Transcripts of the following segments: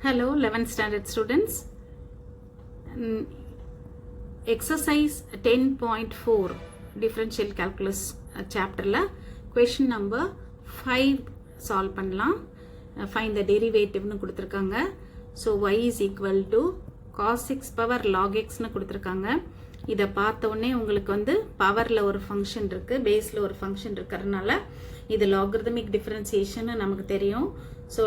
Hello 11th standard students. Exercise 10.4 differential calculus chapter la question number 5 solve பண்ணலாம். Find the derivative னு கொடுத்திருக்காங்க. So y is equal to cos x power log x னு கொடுத்திருக்காங்க. இத பார்த்த உடனே உங்களுக்கு வந்து பவர்ல ஒரு ஃபங்க்ஷன் இருக்கு, பேஸ்ல ஒரு ஃபங்க்ஷன் இருக்கறனால இது logarithmic differentiation நமக்கு தெரியும். So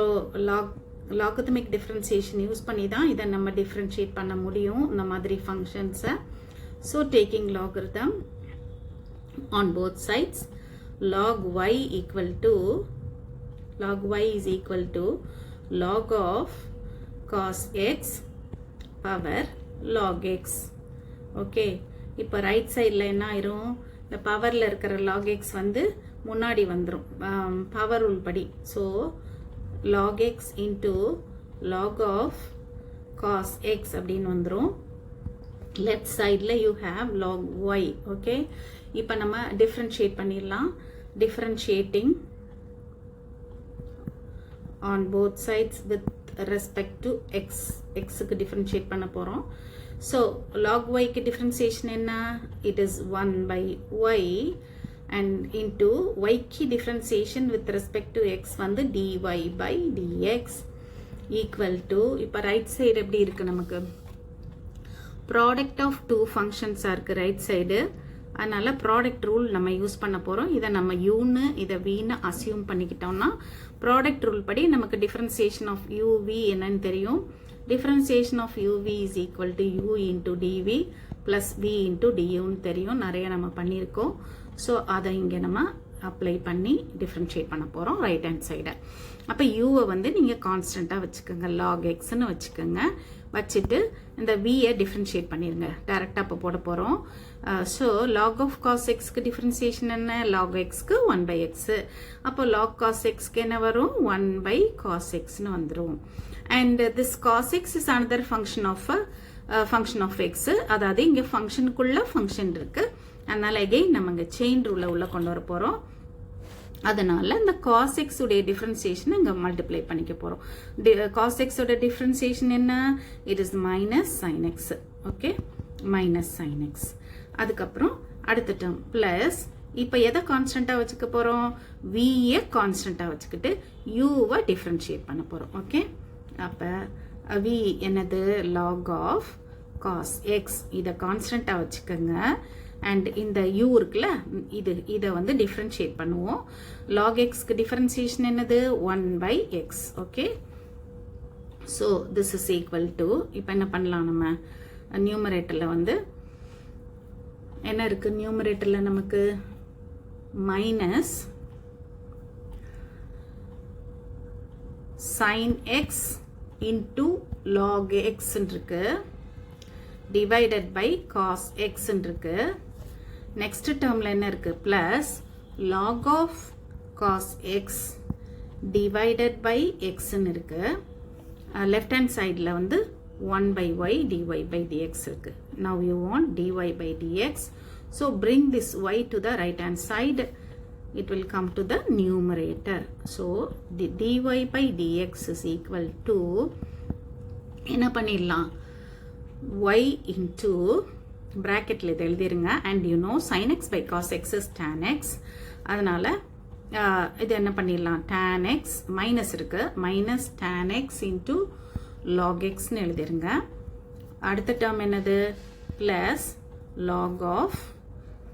logarithmic differentiation யூஸ் பண்ணி தான் இத நம்ம differentiate பண்ண முடியும் இந்த மாதிரி functions. So taking logarithm on both sides, log y is equal to log of cos x power log x. Okay, இப்போ ரைட் சைடில் என்ன ஆயிரும், இந்த பவரில் இருக்கிற log x வந்து முன்னாடி வந்துடும் பவர் ரூல் படி. So log x into log of cos x அப்படின்னு வந்துடும். லெஃப்ட் சைடில் you have log y. Okay, இப்போ நம்ம டிஃப்ரென்ஷியேட் பண்ணிடலாம். Differentiating on both sides with respect to x. x-க்கு differentiate பண்ண போறோம். So log y க்கு differentiation என்ன? It is 1 by y and into y க்கு differentiation with respect to x வந்து dy by dx equal to, இப்ப right side எப்படி இருக்கு நமக்கு? Product of two functions இருக்கு right side. அதனால ப்ராடக்ட் ரூல் நம்ம யூஸ் பண்ண போகிறோம். இதை நம்ம யூன்னு இதை வீன்னு அசியூம் பண்ணிக்கிட்டோம்னா ப்ராடக்ட் ரூல் படி நமக்கு டிஃப்ரென்சியேஷன் ஆஃப் யூவி என்னன்னு தெரியும். Differentiation of UV is equal to U into DV plus V into டியூன்னு தெரியும், நிறைய நம்ம பண்ணியிருக்கோம். ஸோ அதை இங்கே நம்ம அப்ளை பண்ணி டிஃப்ரென்ஷியேட் பண்ண போகிறோம் ரைட் ஹேண்ட் சைடை. அப்போ யூவை வந்து நீங்கள் கான்ஸ்டண்ட்டாக வச்சுக்கோங்க, லாக் எக்ஸ்ன்னு வச்சுக்கோங்க. வச்சுட்டு இந்த வியை டிஃப்ரென்ஷியேட் பண்ணிடுங்க, டேரெக்டாக இப்போ போட போகிறோம். ஸோ லாக் ஆஃப் காஸ் எக்ஸ்க்கு டிஃப்ரென்சியேஷன் என்ன? லாக் எக்ஸ்க்கு 1 by x. அப்போ லாக் காஸ் எக்ஸ்க்கு என்ன வரும்? 1 by cos xன்னு வந்துடும். And this cos x is another function of x. அதாவது இங்கே ஃபங்க்ஷனுக்குள்ள ஃபங்க்ஷன் இருக்கு. அதனால அகைன் நம்ம இங்கே செயின் ரூலை உள்ள கொண்டு வர போகிறோம். அதனால இந்த cos x உடைய டிஃபரன்சியேஷன் இங்க மல்டிப்ளை பண்ணிக்க போறோம். cos x உடைய டிஃபரன்சியேஷன் என்ன? it is minus sin x. Okay, minus sin x. அதுக்கப்புறம் அடுத்த டேர்ம் பிளஸ், இப்போ எதை கான்ஸ்டன்டா வச்சுக்க போறோம்? v ய கான்ஸ்டன்டா வச்சுக்கிட்டு u வை டிஃபரன்ஷியேட் பண்ண போறோம். ஓகே, அப்ப v என்னது? log of cos x. இதை கான்ஸ்டன்டா வச்சுக்கோங்க. அண்ட் இந்த u இருக்குல்ல, இதை வந்து டிஃபரன்ஷியேட் பண்ணுவோம். log xக்கு டிஃபரன்சியேஷன் என்னது? 1 by x. Okay, so this is equal to, இப்போ என்ன பண்ணலாம், நம்ம நியூமரேட்டரில் வந்து என்ன இருக்கு? நியூமரேட்டரில் நமக்கு minus sin x into log x இருக்கு, divided by cos x இருக்கு. நெக்ஸ்ட் டேர்ம்ல என்ன இருக்கு? Plus log of cos x divided by x இருக்கு. லெஃப்ட் ஹேண்ட் சைடில் வந்து 1 by y dy by dx இருக்கு. Now you want dy by dx. So bring this y to the right hand side. It will come to the numerator. So the dy by dx is equal to, என்ன பண்ணிடலாம்? y into bracketல இதை எழுதிருங்க. and you know sin x by cos x is tan x. அதனால இது என்ன பண்ணிடலாம்? tan x minus இருக்கு, minus tan x into log x ன்னு எழுதிருங்க. அடுத்த டேர்ம் என்னது? Plus log of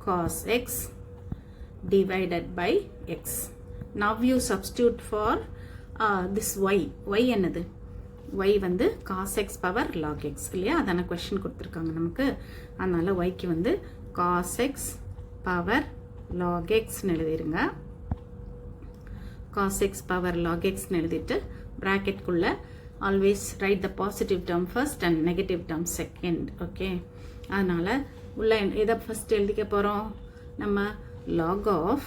cos x divided by x. Now you substitute for this y. y என்னது? y வந்து cos x power log x இல்லையா? அதான question கொடுத்துருக்காங்க நமக்கு. அதனால yக்கு வந்து cos x power log x எழுதிருங்க. cos x power log x எழுதிட்டு bracketக்குள்ள always write the positive term first and negative term second. Okay, அதனால உள்ள எதை ஃபர்ஸ்ட் எழுதிக்க போறோம்? நம்ம log of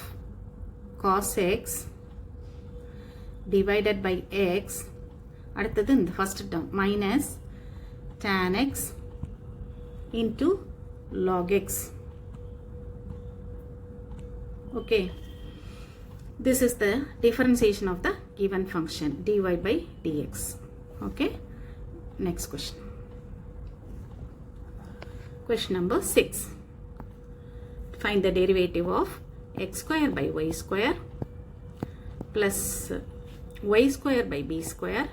cos x divided by x. அடுத்தது இந்த first term minus tan x into log x. Okay, this is the differentiation of the given function dy by dx. Okay, next question. Question number 6. Find the derivative of x square by y square plus y square by b square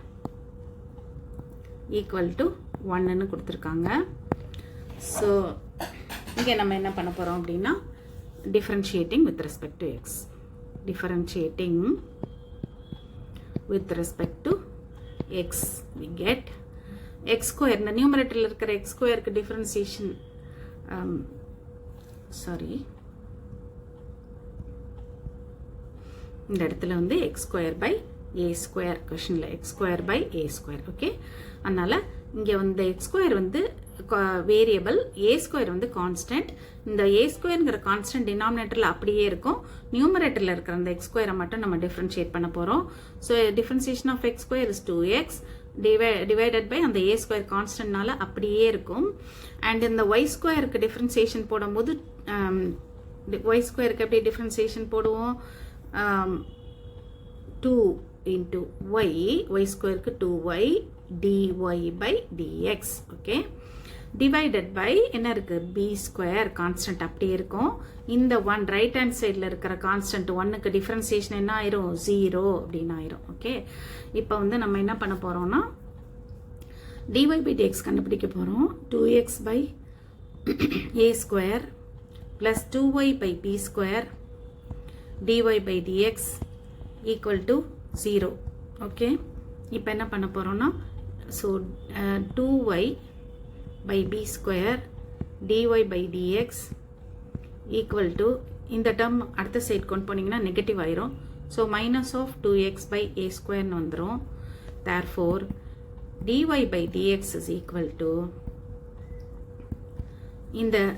equal to 1 ன்னு கொடுத்திருக்காங்க. So இங்கே நம்ம என்ன பண்ண போறோம் அப்படின்னா differentiating with respect to x. Differentiating with respect to x, we get x square. இந்த நியூமரேட்டரில் இருக்கிற x ஸ்கொயருக்கு டிஃபரன்சியேஷன் இந்த இடத்துல வந்து x square by a square, கொஷனில் x square by a square. Okay, அதனால் இங்கே வந்து x ஸ்கொயர் வந்து வேரியபிள், a ஸ்கொயர் வந்து கான்ஸ்டன்ட். இந்த a ஸ்கொயருங்கிற கான்ஸ்டன்ட் டினாமினேட்டரில் அப்படியே இருக்கும். நியூமரேட்டரில் இருக்கிற அந்த x ஸ்கொயரை மட்டும் நம்ம டிஃப்ரென்ஷியேட் பண்ண போகிறோம். So differentiation of x square is 2x divided by அந்த a ஸ்கொயர் கான்ஸ்டன்ட்னால அப்படியே இருக்கும். அண்ட் இந்த y ஸ்கொயருக்கு டிஃப்ரென்சியேஷன் போடும்போது y ஸ்கொயருக்கு எப்படி டிஃப்ரென்சியேஷன் போடுவோம்? 2 into y ஸ்கொயருக்கு 2y dy by dx. Okay, divided by என்ன இருக்கு? b ஸ்கொயர் கான்ஸ்டன்ட் அப்படியே இருக்கும். இந்த 1 ரைட் ஹேண்ட் சைடில் இருக்கிற கான்ஸ்டன்ட் 1க்கு டிஃபரன்சியேஷன் என்ன ஆயிரும்? 0 அப்படின்னு ஆயிரும். ஓகே, இப்போ வந்து நம்ம என்ன பண்ண போறோம்னா dy by dx கண்டுபிடிக்க போறோம். 2x by a square plus 2y by b square dy by dx equal to 0. Okay, இப்போ என்ன பண்ண போறோம்னா so 2y by b square dy by dx equal to இந்த டேர்ம் அடுத்த சைடு கொண்டு போனீங்கன்னா நெகட்டிவ் ஆயிரும். So minus of 2x by a ஸ்கொயர்னு வந்துடும். Therefore dy by dx is equal to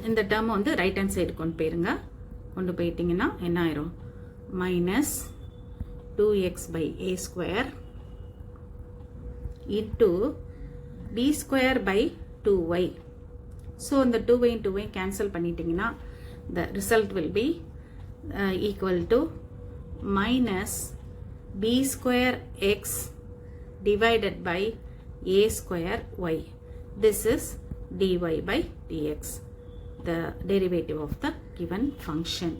இந்த டேர்ம் வந்து ரைட் ஹேண்ட் சைடு கொண்டு போயிருங்க. கொண்டு போயிட்டீங்கன்னா என்ன ஆயிரும்? Minus 2x by a square into b square by 2y. So இந்த 2y and 2y கேன்சல் பண்ணிட்டீங்கன்னா the result will be equal to minus b square x divided by a square y. This is dy by dx, the derivative of the given function.